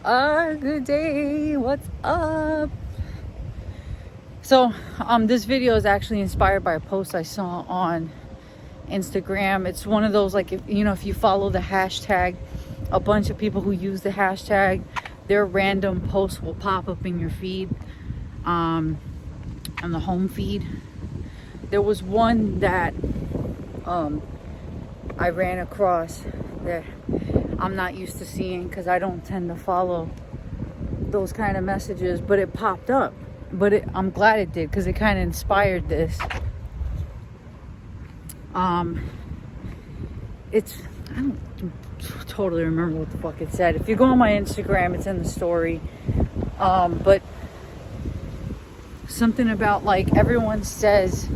Good day. What's up? So, this video is actually inspired by a post I saw on Instagram. It's one of those, like, if you follow the hashtag, a bunch of people who use the hashtag, their random posts will pop up in your feed, on the home feed. There was one that I ran across that I'm not used to seeing because I don't tend to follow those kind of messages, but it popped up. But I'm glad it did because it kind of inspired this. I don't totally remember what the fuck it said. If you go on my Instagram, it's in the story. But something about, like, everyone says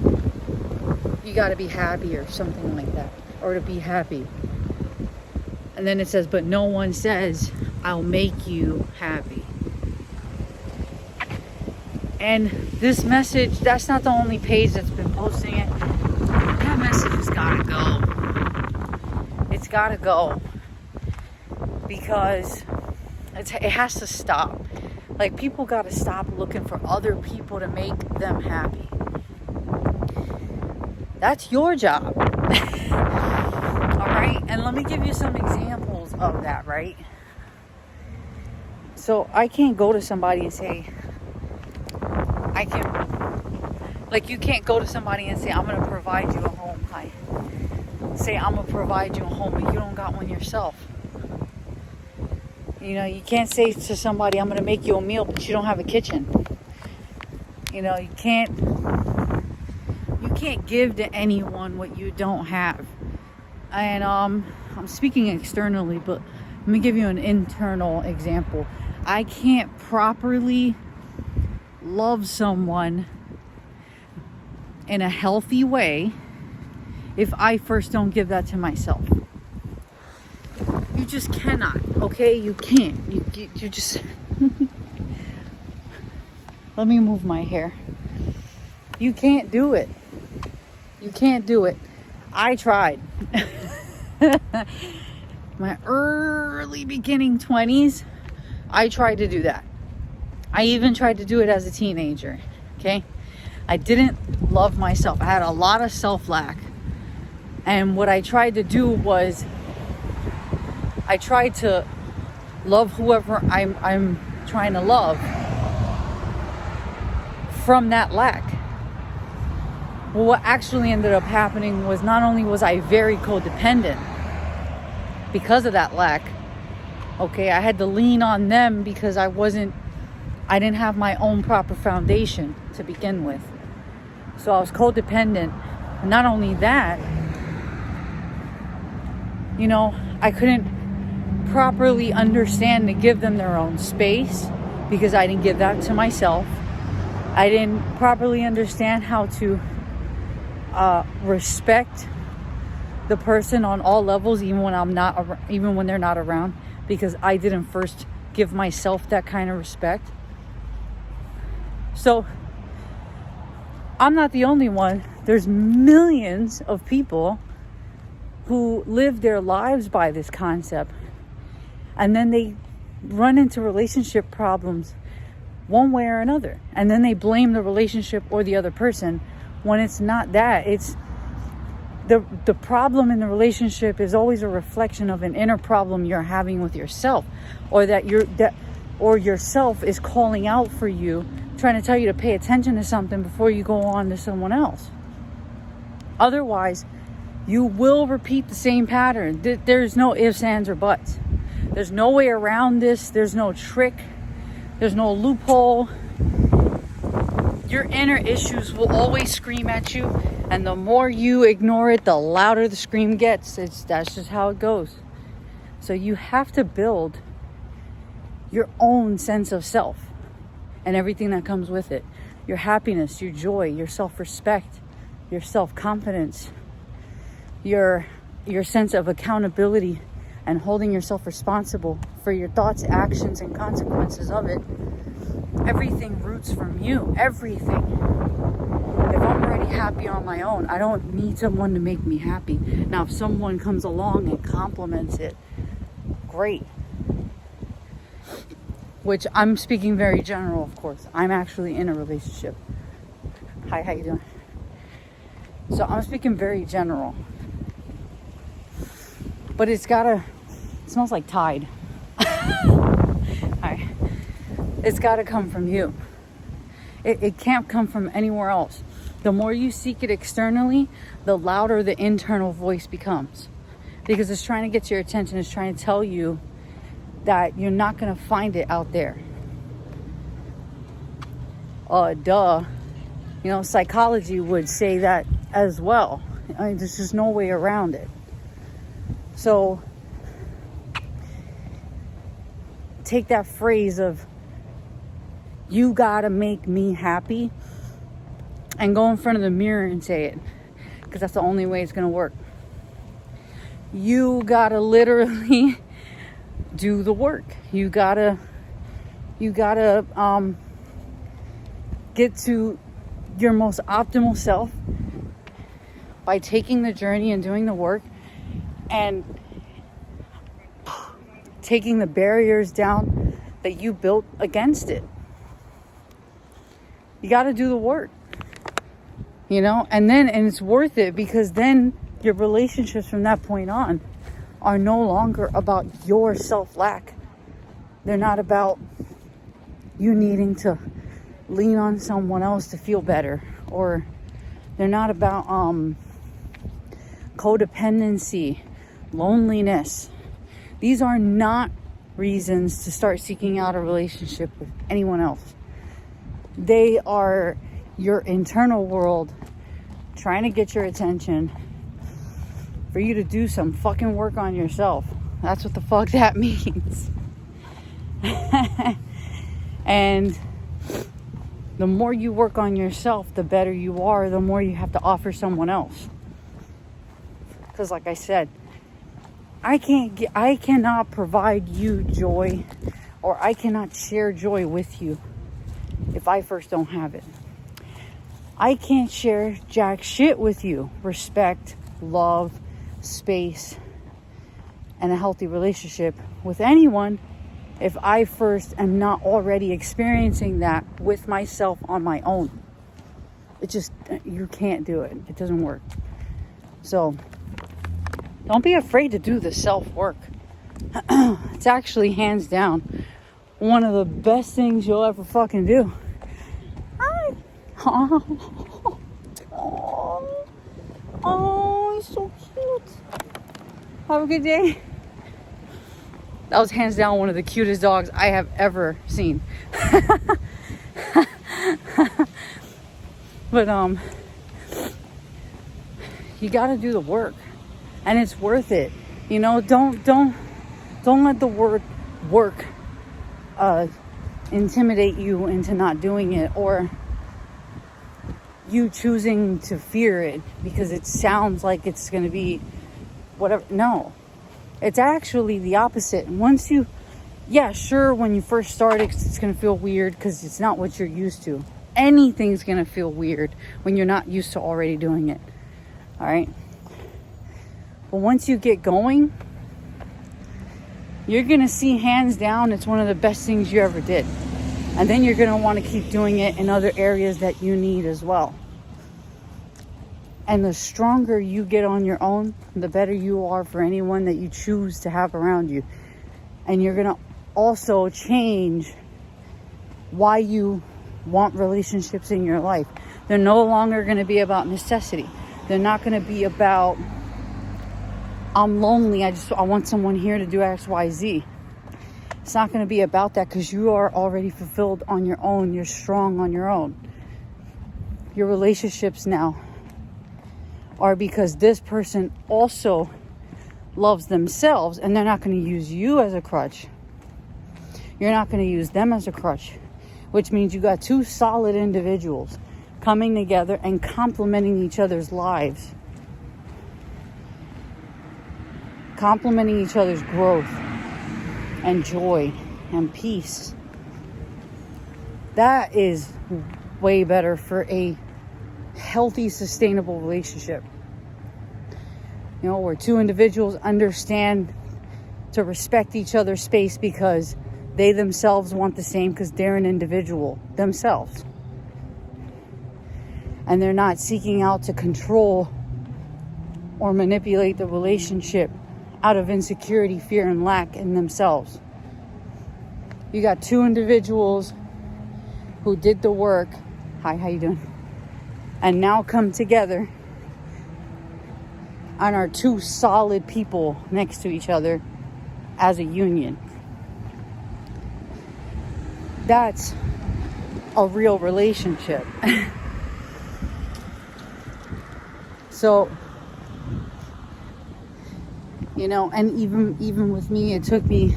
you got to be happy or something like that, or to be happy. And then it says, but no one says I'll make you happy. And this message, that's not the only page that's been posting it. That message has got to go. It's got to go. Because it has to stop. Like, people got to stop looking for other people to make them happy. That's your job. Alright? And let me give you some examples of that, right? So, I can't go to somebody and say, you can't go to somebody and say, I'm going to provide you a home. Say, I'm going to provide you a home, but you don't got one yourself. You can't say to somebody, I'm going to make you a meal, but you don't have a kitchen. You can't give to anyone what you don't have. And I'm speaking externally, but let me give you an internal example. I can't properly love someone in a healthy way if I first don't give that to myself. You just cannot, okay? You can't. You just... Let me move my hair. You can't do it. You can't do it. I tried. My early beginning 20s, I tried to do that. I even tried to do it as a teenager, okay? I didn't love myself. I had a lot of self-lack. And what I tried to do was, I tried to love whoever I'm trying to love from that lack. Well, what actually ended up happening was, not only was I very codependent because of that lack, okay, I had to lean on them because I didn't have my own proper foundation to begin with. So I was codependent. And not only that, I couldn't properly understand to give them their own space because I didn't give that to myself. I didn't properly understand how to respect the person on all levels, even when they're not around, because I didn't first give myself that kind of respect. So I'm not the only one. There's millions of people who live their lives by this concept, and then they run into relationship problems one way or another, and then they blame the relationship or the other person, when it's not that. It's the problem in the relationship is always a reflection of an inner problem you're having with yourself, or or yourself is calling out for you, trying to tell you to pay attention to something before you go on to someone else. Otherwise, you will repeat the same pattern. There's no ifs, ands, or buts. There's no way around this. There's no trick. There's no loophole. Your inner issues will always scream at you. And the more you ignore it, the louder the scream gets. That's just how it goes. So you have to build your own sense of self and everything that comes with it. Your happiness, your joy, your self-respect, your self-confidence, your sense of accountability and holding yourself responsible for your thoughts, actions, and consequences of it. Everything roots from you. Everything. If I'm already happy on my own, I don't need someone to make me happy. Now, if someone comes along and compliments it, great. which I'm speaking very general, of course. I'm actually in a relationship. Hi, how you doing? So I'm speaking very general. But it smells like Tide. Hi. It's gotta come from you. It can't come from anywhere else. The more you seek it externally, the louder the internal voice becomes. Because it's trying to get your attention. It's trying to tell you that you're not going to find it out there. Duh. You know, psychology would say that as well. I mean, there's just no way around it. So, take that phrase of, you gotta make me happy, and go in front of the mirror and say it, because that's the only way it's gonna work. You gotta literally do the work. You gotta get to your most optimal self by taking the journey and doing the work and taking the barriers down that you built against it. You got to do the work, you know, and it's worth it, because then your relationships from that point on are no longer about your self-lack. They're not about you needing to lean on someone else to feel better, or they're not about codependency, loneliness. These are not reasons to start seeking out a relationship with anyone else. They are your internal world trying to get your attention for you to do some fucking work on yourself. That's what the fuck that means. And the more you work on yourself, the better you are, the more you have to offer someone else. Because like I said, I cannot provide you joy, or I cannot share joy with you if I first don't have it. I can't share jack shit with you. Respect, love, space, and a healthy relationship with anyone if I first am not already experiencing that with myself on my own. You can't do it. It doesn't work. So don't be afraid to do the self-work. It's actually hands down one of the best things you'll ever fucking do. Hi. Oh, he's so cute. Have a good day. That was hands down one of the cutest dogs I have ever seen. But you gotta do the work, and it's worth it. You know, don't let the word work intimidate you into not doing it, or you choosing to fear it because it sounds like it's going to be whatever. No, it's actually the opposite. Once you, sure, when you first start, it's going to feel weird because it's not what you're used to. Anything's going to feel weird when you're not used to already doing it. All right. But once you get going, you're going to see hands down it's one of the best things you ever did. And then you're going to want to keep doing it in other areas that you need as well. And the stronger you get on your own, the better you are for anyone that you choose to have around you. And you're going to also change why you want relationships in your life. They're no longer going to be about necessity. They're not going to be about, I'm lonely, I want someone here to do X, Y, Z. It's not going to be about that, because you are already fulfilled on your own. You're strong on your own. Your relationships now are because this person also loves themselves, and they're not going to use you as a crutch. You're not going to use them as a crutch, which means you got two solid individuals coming together and complementing each other's lives, complementing each other's growth and joy and peace. That is way better for a healthy, sustainable relationship. You know, where two individuals understand to respect each other's space because they themselves want the same because they're an individual themselves. And they're not seeking out to control or manipulate the relationship out of insecurity, fear, and lack in themselves. You got two individuals who did the work. Hi, how you doing? And now come together and are two solid people next to each other as a union. That's a real relationship. So, you know, and even with me, it took me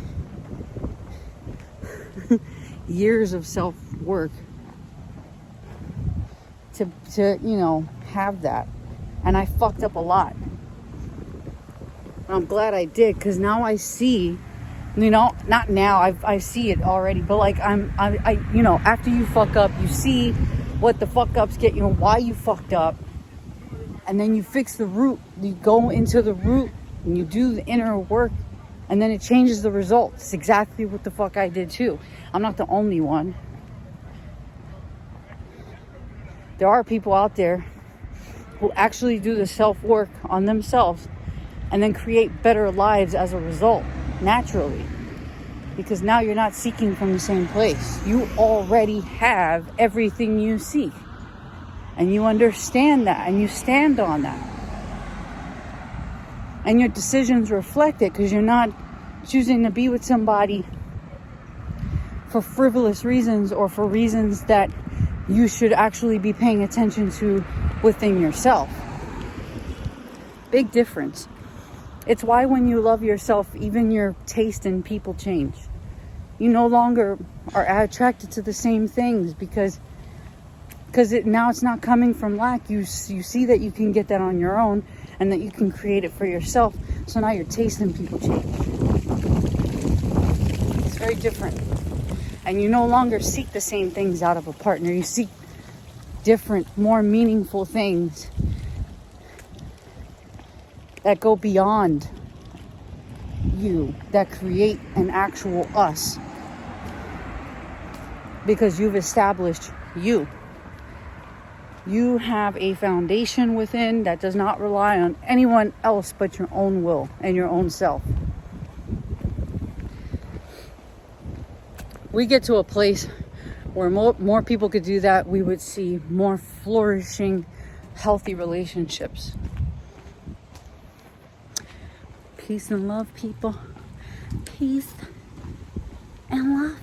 years of self-work to you know, have that. And I fucked up a lot. And I'm glad I did, because now I see, you know, not now, I see it already, but like I you know, after you fuck up, you see what the fuck ups get you and why you fucked up. And then you fix the root. You go into the root and you do the inner work, and then it changes the result. It's exactly what the fuck I did too. I'm not the only one. There are people out there who actually do the self-work on themselves and then create better lives as a result, naturally. Because now you're not seeking from the same place. You already have everything you seek. And you understand that, and you stand on that. And your decisions reflect it, because you're not choosing to be with somebody for frivolous reasons or for reasons that you should actually be paying attention to within yourself. Big difference. It's why when you love yourself, even your taste in people change. You no longer are attracted to the same things because now it's not coming from lack. You see that you can get that on your own and that you can create it for yourself. So now your taste in people change. It's very different. And you no longer seek the same things out of a partner. You seek different, more meaningful things that go beyond you, that create an actual us. Because you've established you. You have a foundation within that does not rely on anyone else but your own will and your own self. We get to a place where more people could do that, we would see more flourishing, healthy relationships. Peace and love, people. Peace and love.